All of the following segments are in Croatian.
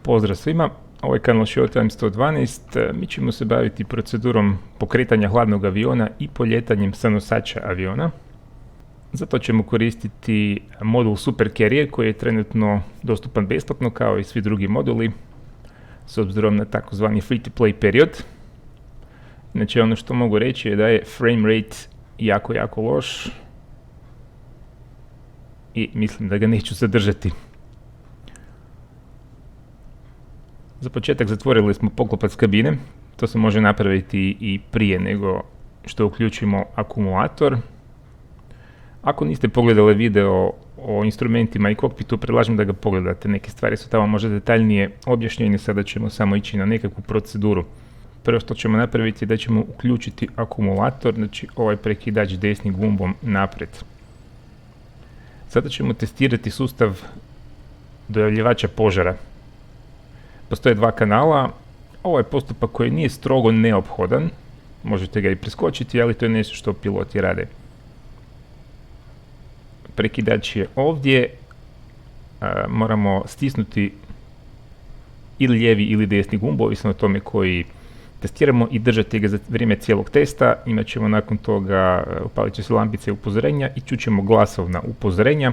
Pozdrav svima, ovo je kanal Showtime 112, mi ćemo se baviti procedurom pokretanja hladnog aviona i poljetanjem sa nosača aviona. Zato ćemo koristiti modul Super Carrier koji je trenutno dostupan besplatno kao i svi drugi moduli s obzirom na takozvani free to play period. Znači ono što mogu reći je da je frame rate jako loš i mislim da ga neću zadržati. Za početak zatvorili smo poklopac kabine, to se može napraviti i prije nego što uključimo akumulator. Ako niste pogledali video o instrumentima i kokpitu, predlažem da ga pogledate, neke stvari su tamo možda detaljnije objašnjene, sada ćemo samo ići na nekakvu proceduru. Prvo što ćemo napraviti je da ćemo uključiti akumulator, znači ovaj prekidač desnim gumbom naprijed. Sada ćemo testirati sustav dojavljivača požara. Postoje dva kanala, ovo je postupak koji nije strogo neophodan, možete ga i preskočiti, ali to je nešto što piloti rade. Prekidač je ovdje, moramo stisnuti ili lijevi ili desni gumb, ovisno o tome koji testiramo i držati ga za vrijeme cijelog testa. Imat ćemo nakon toga, upalit će se lampice upozorenja i čućemo glasovna upozorenja,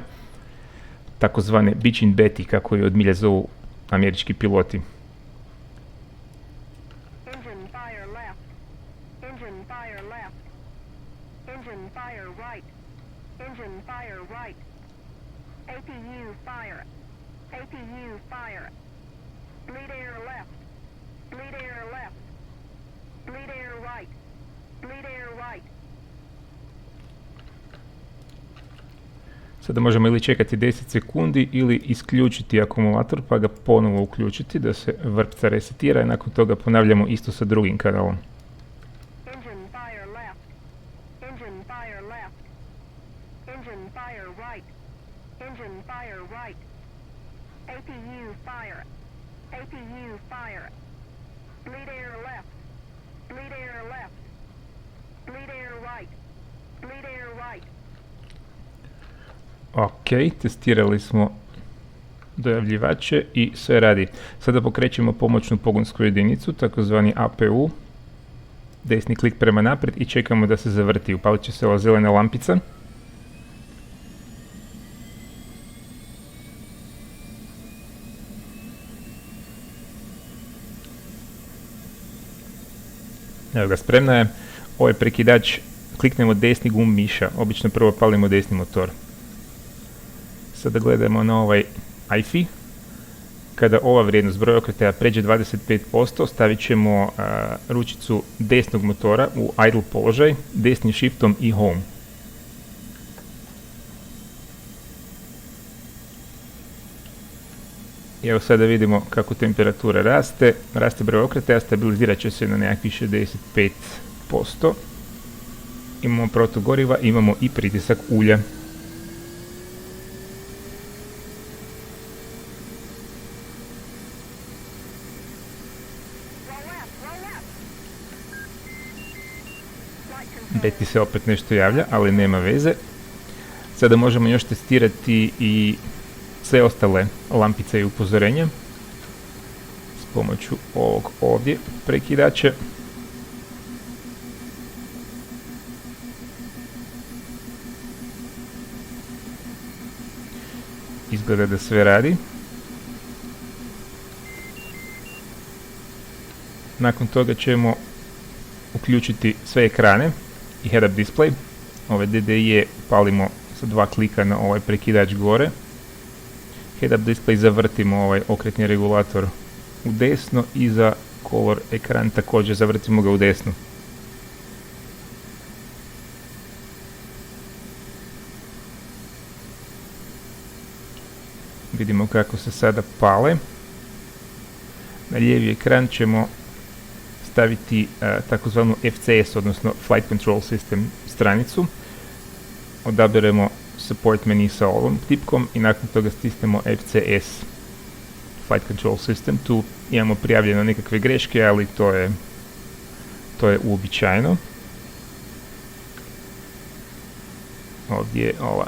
takozvane bitch in Betty, kako je od milje zovu američki piloti. Engine fire left. Engine fire left. Engine fire right. Engine fire right. APU fire. APU fire. Bleed air left. Bleed air left. Bleed air right. Bleed air right. Sada možemo ili čekati 10 sekundi ili isključiti akumulator pa ga ponovo uključiti da se vrpca resetira i nakon toga ponavljamo isto sa drugim kanalom. Engine fire left. Engine fire left. Engine fire right. Engine fire right. APU fire. APU fire. Bleed air left. Bleed air left. Bleed air right. Bleed air right. Ok, testirali smo dojavljivače i sve radi. Sada pokrećemo pomoćnu pogonsku jedinicu, takozvani APU. Desni klik prema naprijed i čekamo da se zavrti. Upalit će se ova zelena lampica. Evo ga, spremna je. Ovaj prekidač, kliknemo desni gumb miša, obično prvo palimo desni motor. Sada gledamo na ovaj IFI. Kada ova vrijednost broja okretaja pređe 25%, stavit ćemo ručicu desnog motora u idle položaj, desnim shiftom i home. I evo sada vidimo kako temperatura raste broj okretaja, stabilizirat će se na nekakvih 65%. Imamo protogoriva, imamo i pritisak ulja. Betty se opet nešto javlja, ali nema veze. Sada možemo još testirati i sve ostale lampice i upozorenja s pomoću ovog ovdje prekidača. Izgleda da sve radi. Nakon toga ćemo uključiti sve ekrane i head-up display. Ove DDI palimo sa dva klika na ovaj prekidač gore. Head-up display zavrtimo ovaj okretni regulator u desno i za color ekran također zavrtimo ga u desno. Vidimo kako se sada pale. Na lijevi ekran ćemo staviti takozvanu FCS, odnosno Flight Control System stranicu. Odaberemo support menu sa ovom tipkom i nakon toga stisnemo FCS, Flight Control System. Tu imamo prijavljeno nekakve greške, ali to je uobičajeno. Ovdje je ova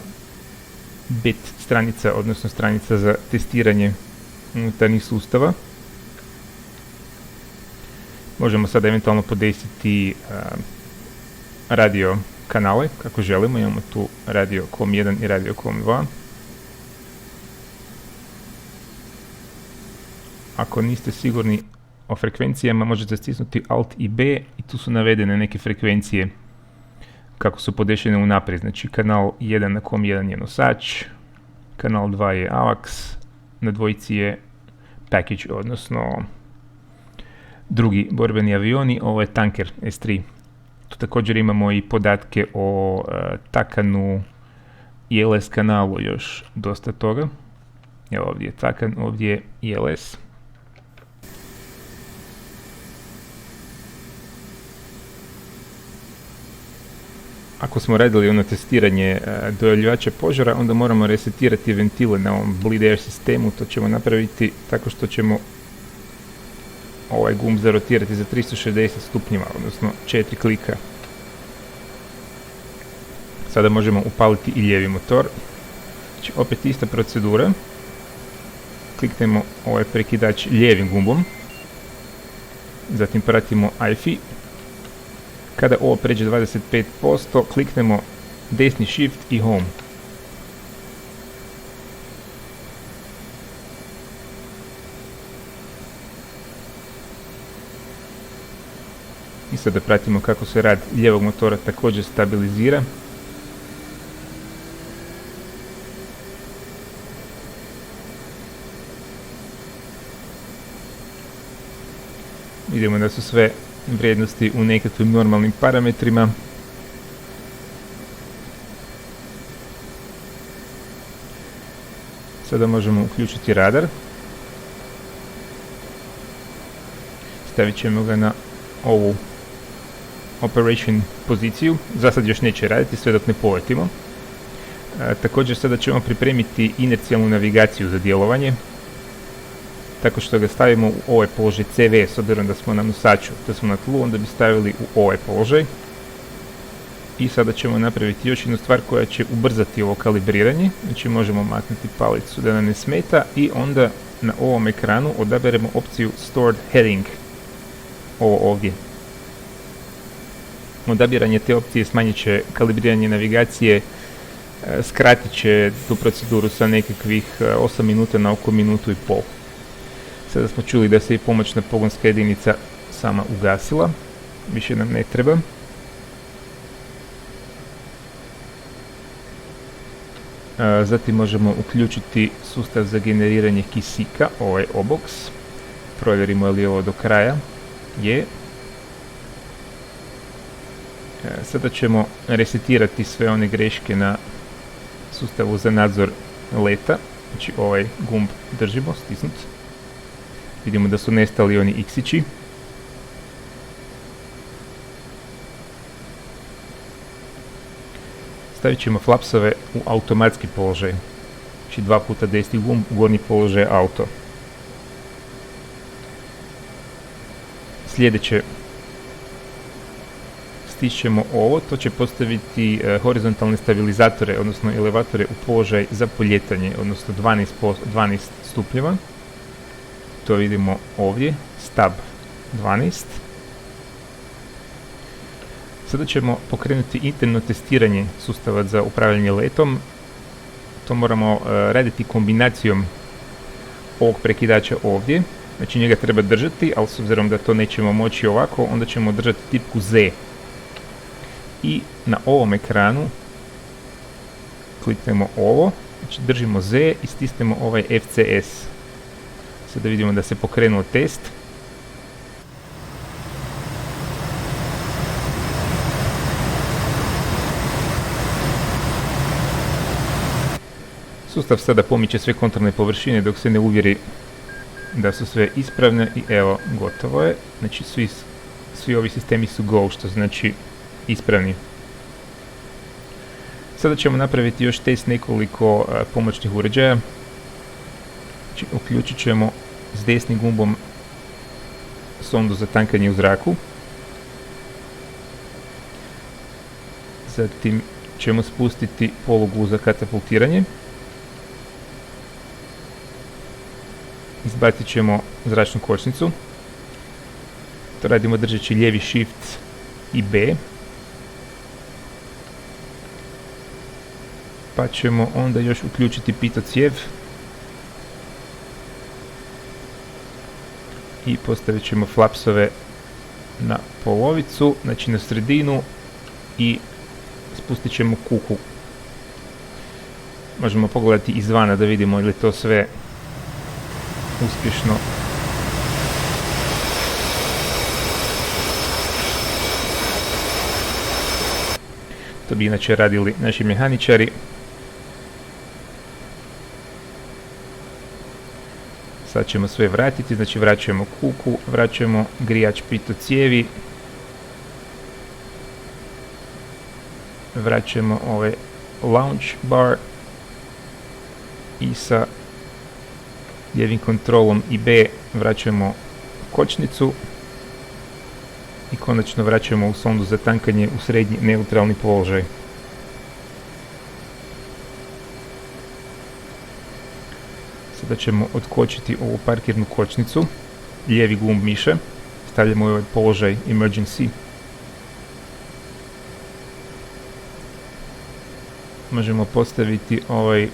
bit stranica, odnosno stranica za testiranje unutarnjih sustava. Možemo sad eventualno podesiti radio kanale kako želimo. Imamo tu radio COM1 i radio COM2. Ako niste sigurni o frekvencijama, možete stisnuti Alt i B i tu su navedene neke frekvencije kako su podešene unaprijed. Znači kanal 1 na COM1 je nosač, kanal 2 je AVAX, na dvojici je package, odnosno drugi borbeni avioni, ovo je tanker S3. Tu također imamo i podatke o takanu i LS kanalu, još dosta toga. Evo ovdje je takan, ovdje je ILS. Ako smo radili ono testiranje dojavljivača požara, onda moramo resetirati ventile na ovom bleed air sistemu. To ćemo napraviti tako što ćemo ovaj gumb zarotirati za 360 stupnjeva, odnosno 4 klika. Sada možemo upaliti i lijevi motor. Znači opet ista procedura. Kliknemo ovaj prekidač lijevim gumbom. Zatim pratimo IFI. Kada ovo pređe 25%, kliknemo desni Shift i Home. I sada pratimo kako se rad lijevog motora također stabilizira. Vidimo da su sve vrijednosti u nekakvim normalnim parametrima. Sada možemo uključiti radar. Stavit ćemo ga na ovu operation poziciju. Za sad još neće raditi sve dok ne poletimo. Također sada ćemo pripremiti inercijalnu navigaciju za djelovanje, tako što ga stavimo u ovaj položaj CV, s obzirom da smo na nosaču, da smo na tlu, onda bi stavili u ovaj položaj. I sada ćemo napraviti još jednu stvar koja će ubrzati ovo kalibriranje. Znači možemo maknuti palicu da nam ne smeta i onda na ovom ekranu odaberemo opciju Stored Heading. Ovo ovdje. Odabiranje te opcije smanjit će kalibriranje navigacije, skratit će tu proceduru sa nekakvih 8 minuta na oko minutu i pol. Sada smo čuli da se i pomoćna pogonska jedinica sama ugasila, više nam ne treba. Zatim možemo uključiti sustav za generiranje kisika, ovaj OBOX. Provjerimo je li ovo do kraja. Je. Sada ćemo resetirati sve one greške na sustavu za nadzor leta. Znači ovaj gumb držimo, stisnut. Vidimo da su nestali oni X-ići. Stavit ćemo flapsove u automatski položaj. Znači 2 puta desni gumb u gornji položaj auto. Sljedeće, stišćemo ovo, to će postaviti horizontalne stabilizatore, odnosno elevatore u položaj za poljetanje, odnosno 12 stupnjeva. To vidimo ovdje, stab 12. Sada ćemo pokrenuti interno testiranje sustava za upravljanje letom. To moramo raditi kombinacijom ovog prekidača ovdje. Znači njega treba držati, ali s obzirom da to nećemo moći ovako, onda ćemo držati tipku Z. I na ovom ekranu kliknemo ovo, znači držimo Z i stisnemo ovaj FCS. Sada vidimo da se pokrenuo test. Sustav sada pomiče sve kontrolne površine dok se ne uvjeri da su sve ispravne i evo, gotovo je. Znači svi ovi sistemi su go, što znači ispravni. Sada ćemo napraviti još test nekoliko pomoćnih uređaja. Znači, uključit ćemo s desnim gumbom sondu za tankanje u zraku. Zatim ćemo spustiti polugu za katapultiranje. Izbacit ćemo zračnu kočnicu. To radimo držeći lijevi shift i B. Pa ćemo onda još uključiti pitocijev. I postavit ćemo flapsove na polovicu, znači na sredinu, i spustit ćemo kuku. Možemo pogledati izvana da vidimo je li to sve uspješno. To bi inače radili naši mehaničari. Sad ćemo sve vratiti, znači vraćamo kuku, vraćamo grijač pitocijevi, vraćamo ovaj launch bar i sa lijevim kontrolom i B vraćamo kočnicu i konačno vraćamo u sondu za tankanje u srednji neutralni položaj. Sada ćemo otkočiti ovu parkirnu kočnicu, lijevi gumb miše, stavljamo u ovaj položaj emergency. Možemo postaviti ovaj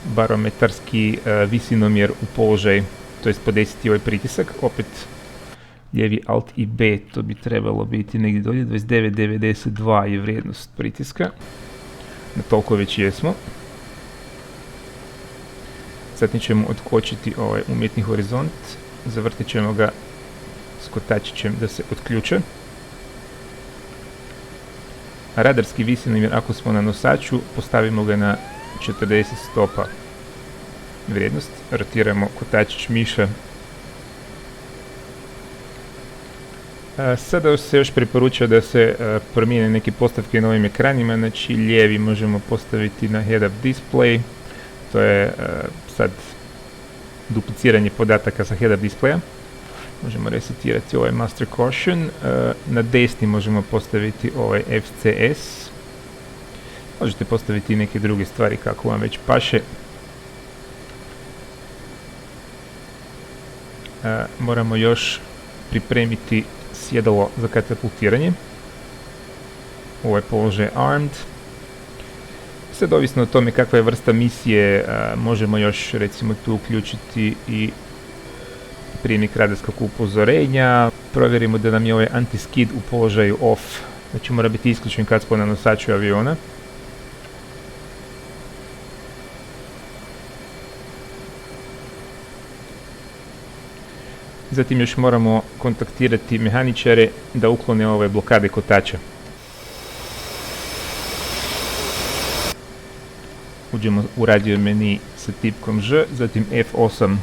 barometarski visinomjer u položaj, to jest podesiti ovaj pritisak, opet lijevi alt i B, to bi trebalo biti negdje dolje, 29.92 je vrijednost pritiska, na toliko već jesmo. Zatim ćemo otkočiti ovaj umjetni horizont, zavrtit ćemo ga s kotačićem da se otključe. Radarski visinomjer, ako smo na nosaču, postavimo ga na 40 stopa vrijednost, rotiramo kotačić miša. Sada se još preporučuje da se promijene neke postavke na ovim ekranima, znači lijevi možemo postaviti na head-up display, to je sad dupliciranje podataka sa head-up displaya. Možemo resetirati ovaj master caution, na desni možemo postaviti ovaj FCS, možete postaviti i neke druge stvari kako vam već paše. Moramo još pripremiti sjedalo za katapultiranje, ovaj položaj armed. Sad ovisno o tome kakva je vrsta misije, možemo još recimo tu uključiti i prijemnik radarskog upozorenja. Provjerimo da nam je ovaj anti-skid u položaju off, znači mora biti isključen kad smo na nosaču aviona. Zatim još moramo kontaktirati mehaničare da uklone ove blokade kotača. Uđemo u radio meni sa tipkom Ž, zatim F8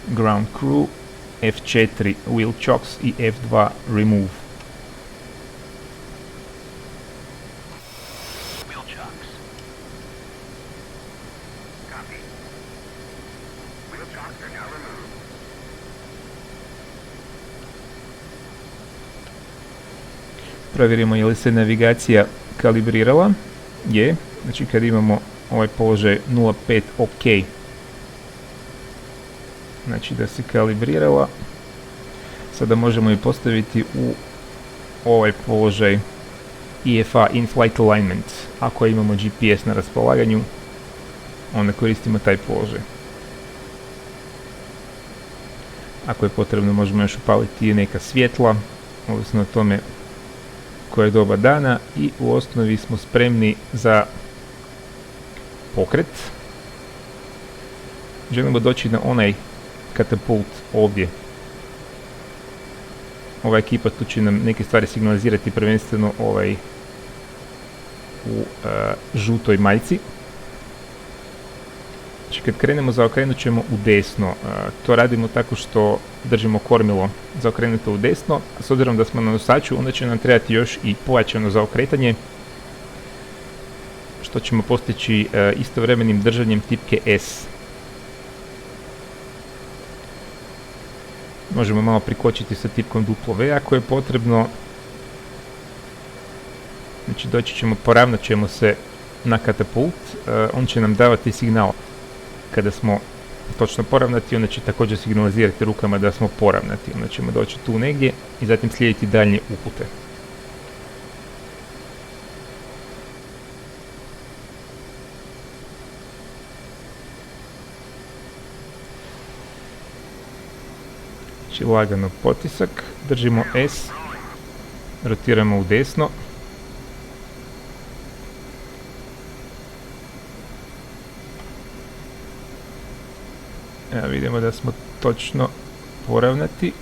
ground crew, F4 wheel chocks i F2 remove. Wheel chocks. Copy. Wheel chocks are now removed. Provjerimo je li se navigacija kalibrirala. Je, znači kad imamo ovaj položaj 0.5 OK, znači da se kalibrirala. Sada možemo i postaviti u ovaj položaj IFA, in-flight alignment. Ako imamo GPS na raspolaganju, onda koristimo taj položaj. Ako je potrebno, možemo još upaliti neka svjetla, ovisno o tome koje je doba dana, i u osnovi smo spremni za pokret. Želimo doći na onaj katapult ovdje. Ova ekipa tu će nam neke stvari signalizirati, prvenstveno ovaj u žutoj majici. Znači kad krenemo, zaokrenut ćemo u desno. To radimo tako što držimo kormilo zaokrenuto u desno, a s obzirom da smo na nosaču, onda će nam trebati još i pojačano zaokretanje, što ćemo postići istovremenim držanjem tipke S. Možemo malo prikočiti sa tipkom V ako je potrebno. Znači doći ćemo, poravnat ćemo se na katapult, on će nam davati signal kada smo točno poravnati, onda će također signalizirati rukama da smo poravnati. Onda ćemo doći tu negdje i zatim slijediti daljnje upute. Znači lagano potisak, držimo S, rotiramo u desno. Evo vidimo da smo točno poravnati.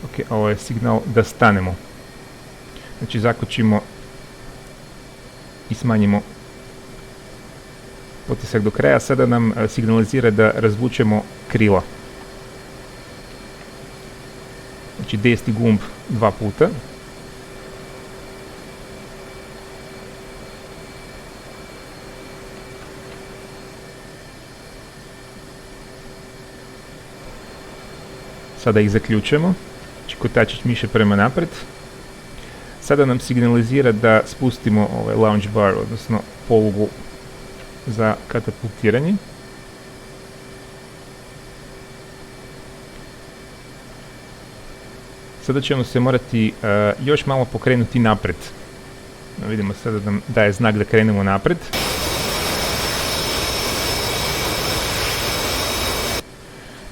Ok, ovo je signal da stanemo. Znači zakočimo i smanjimo potisak do kraja. Sada nam signalizira da razvučemo krila. Znači desni gumb 2 puta. Sada ih zaključujemo. Znači kotačić miše prema naprijed. Sada nam signalizira da spustimo ovaj launch bar, odnosno polugu za katapultiranje. Sada ćemo se morati još malo pokrenuti naprijed. Vidimo sada da nam daje znak da krenemo naprijed.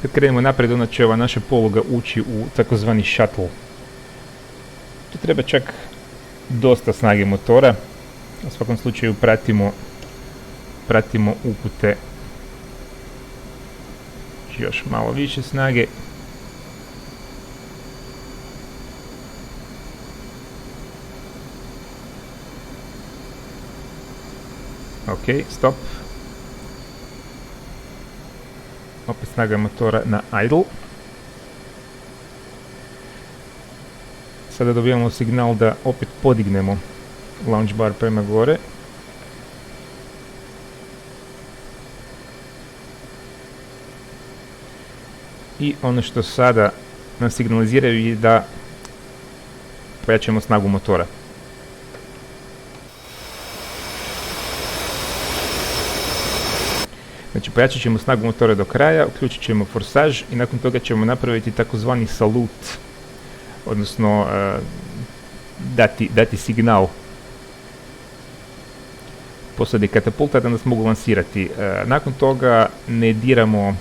Kad krenemo naprijed, onda će ova naša poluga ući u takozvani shuttle. Tu treba čak dosta snage motora. U svakom slučaju pratimo upute. Još malo više snage. Ok, stop. Opet snaga motora na idle. Sada dobijamo signal da opet podignemo launch bar prema gore. I ono što sada nam signaliziraju je da pojačamo snagu motora. Znači pojačat ćemo snagu motora do kraja, uključit ćemo forsaž i nakon toga ćemo napraviti takozvani salut, odnosno dati signal posadi katapulta da nas mogu lansirati. Nakon toga ne diramo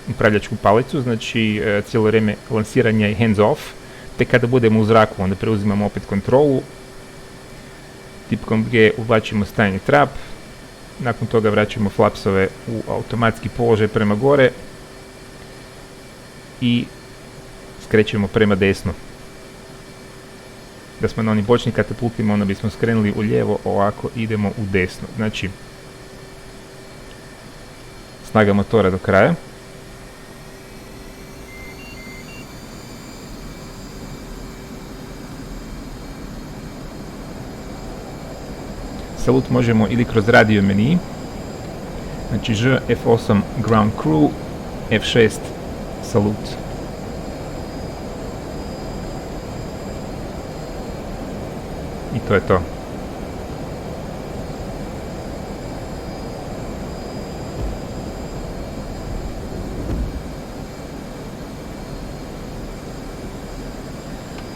upravljačku palicu, znači cijelo vrijeme lansiranja je hands off, te kada budemo u zraku onda preuzimamo opet kontrolu, tipkom G uvlačimo stajni trap, nakon toga vraćamo flapsove u automatski položaj prema gore i skrećemo prema desno. Da smo na onim bočnim katapultima, onda bismo skrenuli u lijevo, ovako idemo u desno. Znači, snaga motora do kraja. Salut možemo ili kroz radio meni, znači Ž, F8 ground crew, F6 salut. I to je to.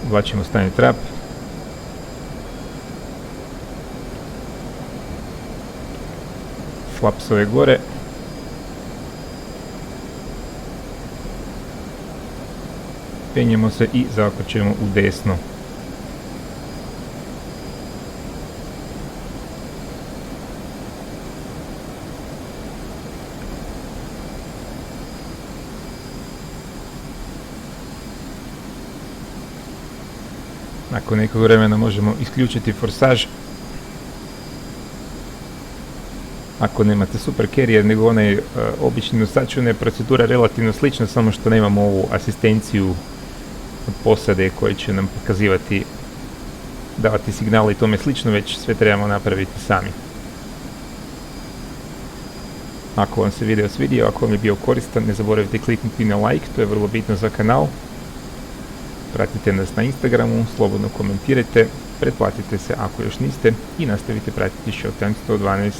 Uvlačimo stajni trap. Flapsove gore. Penjemo se i zaokrećemo u desno. Nakon nekog vremena možemo isključiti forsaž. Ako nemate super carrier nego onaj obični nosač, ona je procedura relativno slična, samo što nemamo ovu asistenciju od posade koji će nam pokazivati, davati signale i tome slično, već sve trebamo napraviti sami. Ako vam se video svidio, ako vam je bio koristan, ne zaboravite kliknuti na like, to je vrlo bitno za kanal. Pratite nas na Instagramu, slobodno komentirajte. pretplatite se ako još niste i nastavite pratiti Showtime 112.